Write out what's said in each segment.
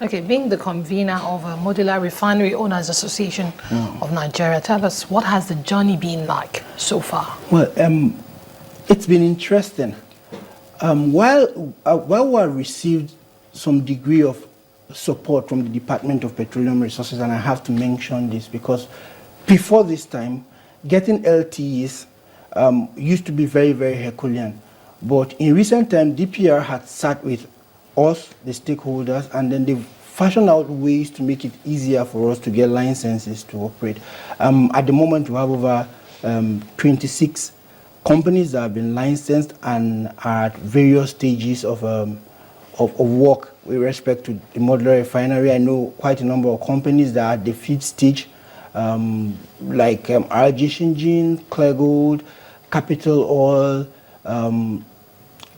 Okay, being the convener of a Modular Refinery Owners Association of Nigeria, tell us, what has the journey been like so far? Well, it's been interesting. While we received some degree of support from the Department of Petroleum Resources, and I have to mention this because before this time, getting LTEs used to be very, very Herculean. But in recent time, DPR had sat with us, the stakeholders, and then they've fashioned out ways to make it easier for us to get licenses to operate. At the moment, we have over 26 companies that have been licensed and are at various stages of work with respect to the modular refinery. I know quite a number of companies that are at the feed stage, like RG Shingin, Clear Gold, Capital Oil,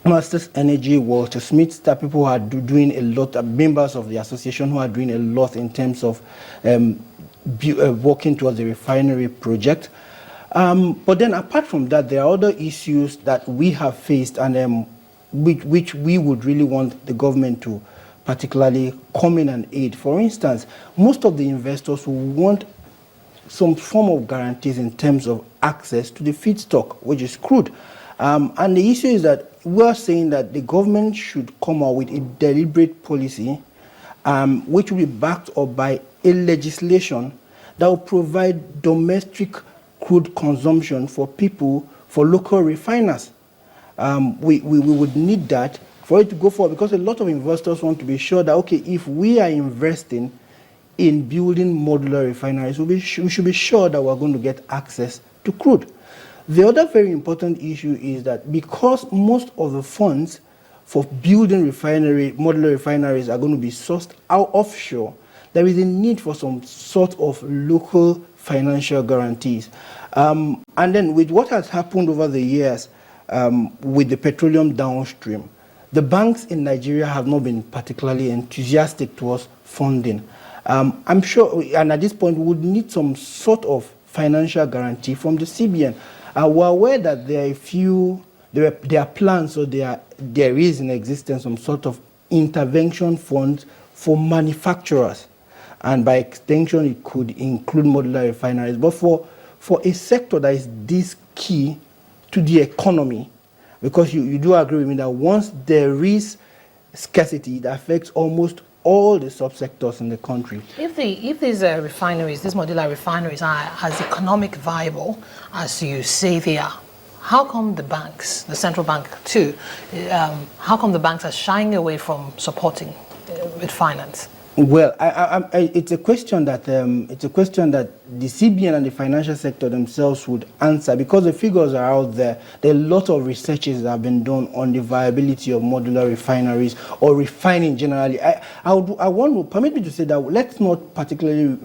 Masters Energy, Walter Smith, that people who are doing a lot, members of the association who are doing a lot in terms of working towards the refinery project. But then apart from that, there are other issues that we have faced and which we would really want the government to particularly come in and aid. For instance, most of the investors who want some form of guarantees in terms of access to the feedstock, which is crude. And the issue is that we are saying that the government should come out with a deliberate policy which will be backed up by a legislation that will provide domestic crude consumption for people, for local refiners. We would need that for it to go forward, because a lot of investors want to be sure that, okay, if we are investing in building modular refineries, we should be sure that we're going to get access to crude. The other very important issue is that because most of the funds for building modular refineries are going to be sourced out offshore, there is a need for some sort of local financial guarantees. And then with what has happened over the years with the petroleum downstream, the banks in Nigeria have not been particularly enthusiastic towards funding. I'm sure, and at this point, we would need some sort of financial guarantee from the CBN. We're aware that there are plans, or there is in existence some sort of intervention fund for manufacturers. And by extension, it could include modular refineries. But for a sector that is this key to the economy, because you do agree with me that once there is scarcity, it affects almost all the subsectors in the country. If these refineries, these modular refineries, are as economic viable as you say they are, how come the banks, the central bank too, how come the banks are shying away from supporting with finance? Well, it's a question that the CBN and the financial sector themselves would answer, because the figures are out there. There are a lot of researches that have been done on the viability of modular refineries or refining generally. I want to permit me to say that let's not particularly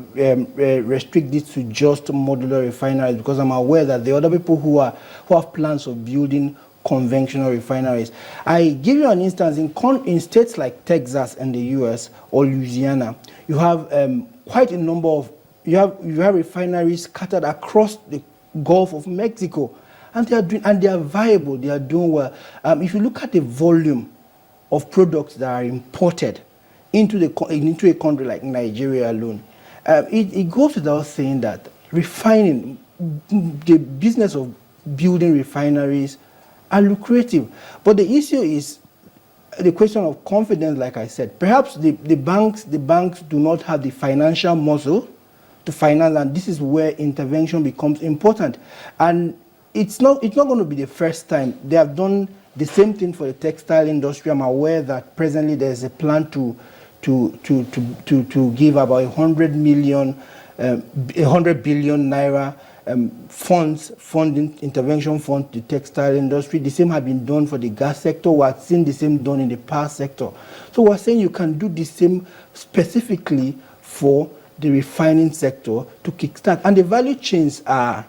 restrict this to just modular refineries, because I'm aware that there are other people who have plans of building conventional refineries. I give you an instance. In states like Texas and the US or Louisiana, you have quite a number of you have refineries scattered across the Gulf of Mexico, and they are viable. They are doing well. If you look at the volume of products that are imported into a country like Nigeria alone, it goes without saying that refining, the business of building refineries, are lucrative. But the issue is the question of confidence, like I said. Perhaps the banks do not have the financial muscle to finance, and this is where intervention becomes important. And it's not going to be the first time. They have done the same thing for the textile industry. I'm aware that presently there's a plan to give about 100 billion naira funding intervention fund to the textile industry. The same had been done for the gas sector. We have seen the same done in the power sector. So we're saying you can do the same specifically for the refining sector to kickstart. And the value chains are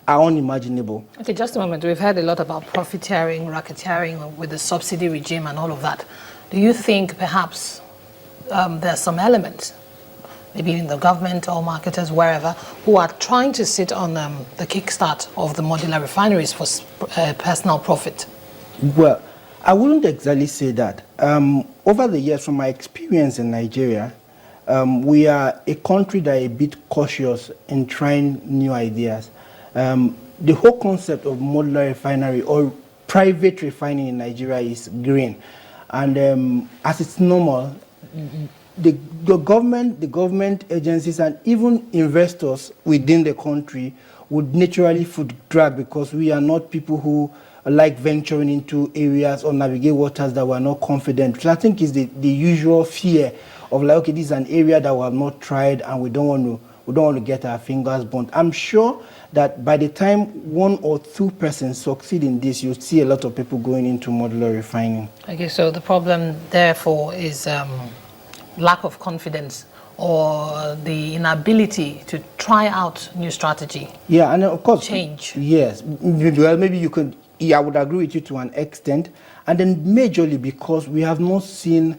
unimaginable. Okay, just a moment. We've heard a lot about profiteering, racketeering with the subsidy regime and all of that. Do you think perhaps there's some element, maybe in the government or marketers, wherever, who are trying to sit on the kickstart of the modular refineries for personal profit? Well, I wouldn't exactly say that. over the years, from my experience in Nigeria, we are a country that is a bit cautious in trying new ideas. The whole concept of modular refinery or private refining in Nigeria is green. And as it's normal, the government agencies, and even investors within the country would naturally foot drag, because we are not people who like venturing into areas or navigate waters that we're not confident. So I think is the usual fear of like, okay, this is an area that we have not tried and we don't want to get our fingers burnt. I'm sure that by the time 1 or 2 persons succeed in this, you'll see a lot of people going into modular refining. Okay, so the problem therefore is lack of confidence or the inability to try out new strategy. Yeah, and of course, change. Yes, well, maybe you could. Yeah, I would agree with you to an extent, and then majorly because we have not seen.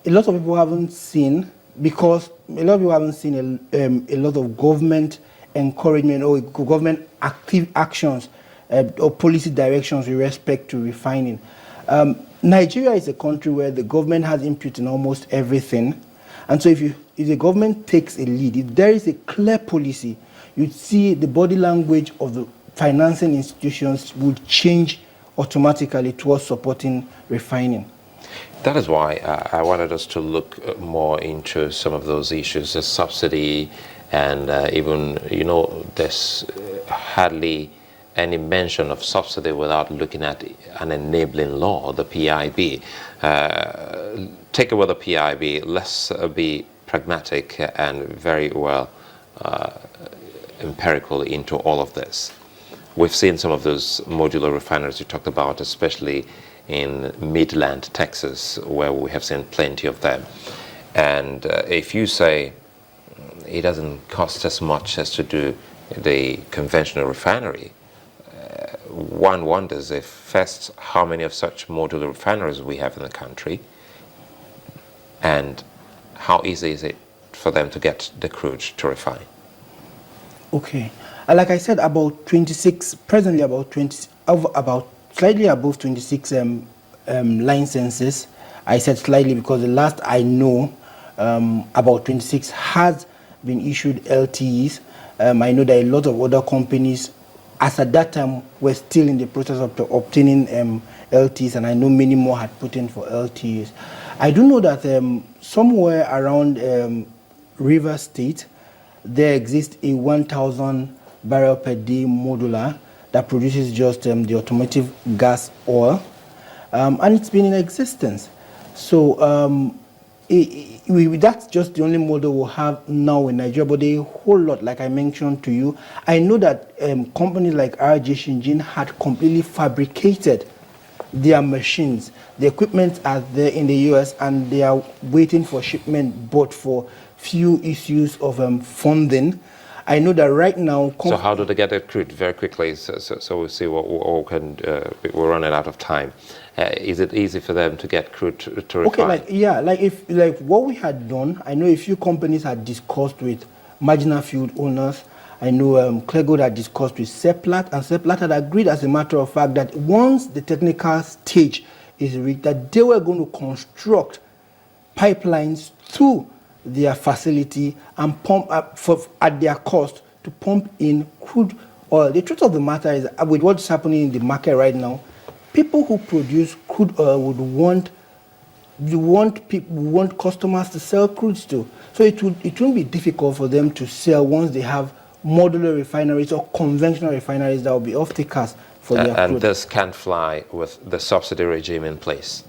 A lot of people haven't seen, because a lot of people haven't seen a lot of government encouragement or government active actions or policy directions with respect to refining. Nigeria is a country where the government has input in almost everything, and so if the government takes a lead, if there is a clear policy, you'd see the body language of the financing institutions would change automatically towards supporting refining. That is why I wanted us to look more into some of those issues, the subsidy, and even, there's hardly any mention of subsidy without looking at an enabling law, the PIB. Take away the PIB, let's be pragmatic and very well empirical into all of this. We've seen some of those modular refineries you talked about, especially in Midland, Texas, where we have seen plenty of them. And if you say it doesn't cost as much as to do the conventional refinery, one wonders if first how many of such modular refineries we have in the country, and how easy is it for them to get the crude to refine. Okay, like I said, about 26, presently about slightly above 26 licenses. I said slightly because the last I know, about 26 has been issued LTEs. I know that a lot of other companies, as at that time, were still in the process of obtaining LTEs, and I know many more had put in for LTEs. I do know that somewhere around River State, there exists a 1,000 barrel per day modular that produces just the automotive gas oil, and it's been in existence. So that's just the only model we'll have now in Nigeria, but a whole lot, like I mentioned to you. I know that companies like RJ Shinjin had completely fabricated their machines. The equipment are there in the US and they are waiting for shipment, but for few issues of funding. I know that right now... So how do they get it crude? Very quickly, so we'll see what can... we're running out of time. Is it easy for them to get crude to refine? Okay, like what we had done, I know a few companies had discussed with marginal field owners. I know Cleargold had discussed with Seplat, and Seplat had agreed, as a matter of fact, that once the technical stage is reached, that they were going to construct pipelines to their facility and pump up at their cost to pump in crude oil. The truth of the matter is, with what's happening in the market right now, people who produce crude oil would want customers to sell crudes to. So it won't be difficult for them to sell once they have modular refineries or conventional refineries that will be off-takers for their crude. And this can't fly with the subsidy regime in place?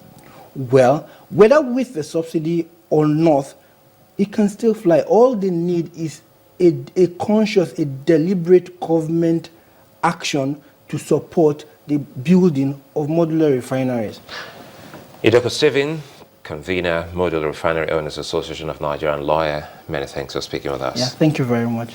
Well, whether with the subsidy or not, it can still fly. All they need is a conscious, a deliberate government action to support the building of modular refineries. Dr. Stephen, convener, Modular Refinery Owners Association of Nigeria, and lawyer, many thanks for speaking with us. Yeah, thank you very much.